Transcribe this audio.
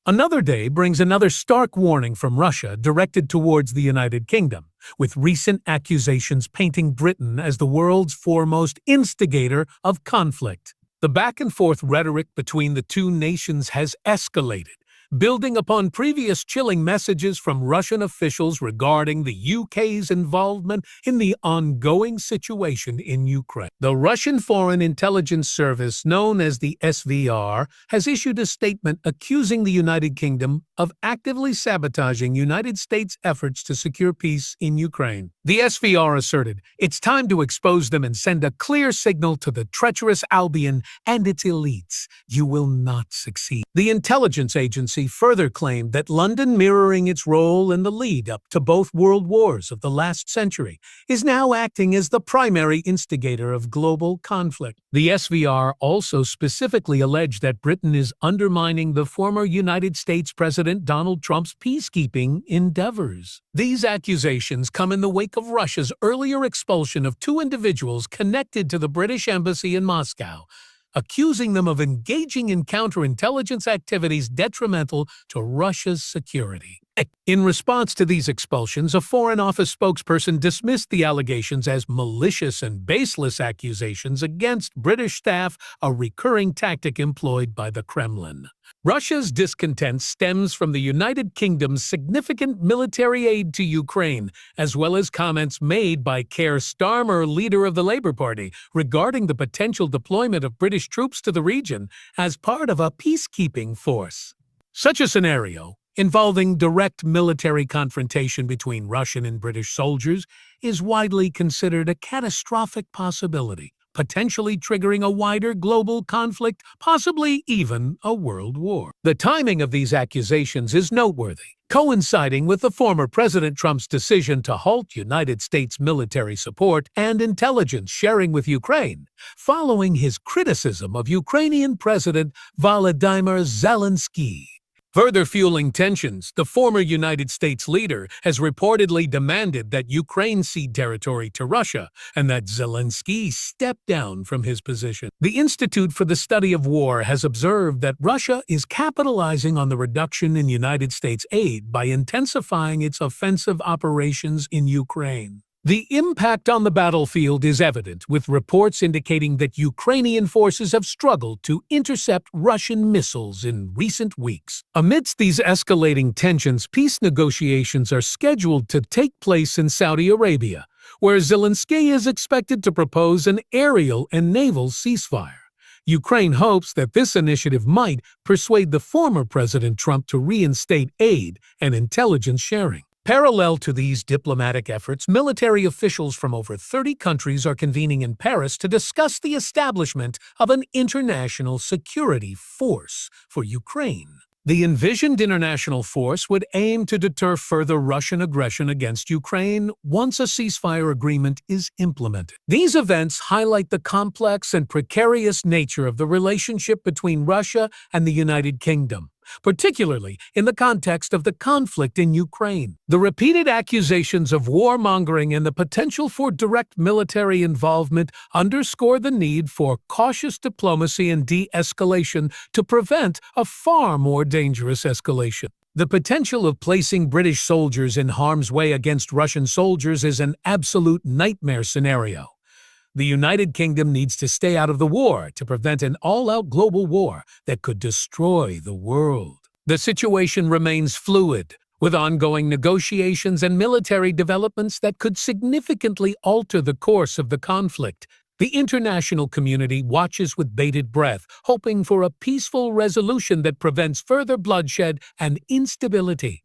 Another day brings another stark warning from Russia directed towards the United Kingdom, with recent accusations painting Britain as the world's foremost instigator of conflict. The back-and-forth rhetoric between the two nations has escalated, building upon previous chilling messages from Russian officials regarding the UK's involvement in the ongoing situation in Ukraine. The Russian Foreign Intelligence Service, known as the SVR, has issued a statement accusing the United Kingdom of actively sabotaging United States efforts to secure peace in Ukraine. The SVR asserted, "It's time to expose them and send a clear signal to the treacherous Albion and its elites. You will not succeed." The intelligence agency further claimed that London, mirroring its role in the lead-up to both world wars of the last century, is now acting as the primary instigator of global conflict. The SVR also specifically alleged that Britain is undermining the former United States President Donald Trump's peacekeeping endeavors. These accusations come in the wake of Russia's earlier expulsion of two individuals connected to the British embassy in Moscow, accusing them of engaging in counterintelligence activities detrimental to Russia's security. In response to these expulsions, a Foreign Office spokesperson dismissed the allegations as malicious and baseless accusations against British staff, a recurring tactic employed by the Kremlin. Russia's discontent stems from the United Kingdom's significant military aid to Ukraine, as well as comments made by Keir Starmer, leader of the Labour Party, regarding the potential deployment of British troops to the region as part of a peacekeeping force. Such a scenario, involving direct military confrontation between Russian and British soldiers, is widely considered a catastrophic possibility, potentially triggering a wider global conflict, possibly even a world war. The timing of these accusations is noteworthy, coinciding with the former President Trump's decision to halt United States military support and intelligence sharing with Ukraine, following his criticism of Ukrainian President Volodymyr Zelensky. Further fueling tensions, the former United States leader has reportedly demanded that Ukraine cede territory to Russia and that Zelensky step down from his position. The Institute for the Study of War has observed that Russia is capitalizing on the reduction in United States aid by intensifying its offensive operations in Ukraine. The impact on the battlefield is evident, with reports indicating that Ukrainian forces have struggled to intercept Russian missiles in recent weeks. Amidst these escalating tensions, peace negotiations are scheduled to take place in Saudi Arabia, where Zelensky is expected to propose an aerial and naval ceasefire. Ukraine hopes that this initiative might persuade the former President Trump to reinstate aid and intelligence sharing. Parallel to these diplomatic efforts, military officials from over 30 countries are convening in Paris to discuss the establishment of an international security force for Ukraine. The envisioned international force would aim to deter further Russian aggression against Ukraine once a ceasefire agreement is implemented. These events highlight the complex and precarious nature of the relationship between Russia and the United Kingdom, particularly in the context of the conflict in Ukraine. The repeated accusations of warmongering and the potential for direct military involvement underscore the need for cautious diplomacy and de-escalation to prevent a far more dangerous escalation. The potential of placing British soldiers in harm's way against Russian soldiers is an absolute nightmare scenario. The United Kingdom needs to stay out of the war to prevent an all-out global war that could destroy the world. The situation remains fluid, with ongoing negotiations and military developments that could significantly alter the course of the conflict. The international community watches with bated breath, hoping for a peaceful resolution that prevents further bloodshed and instability.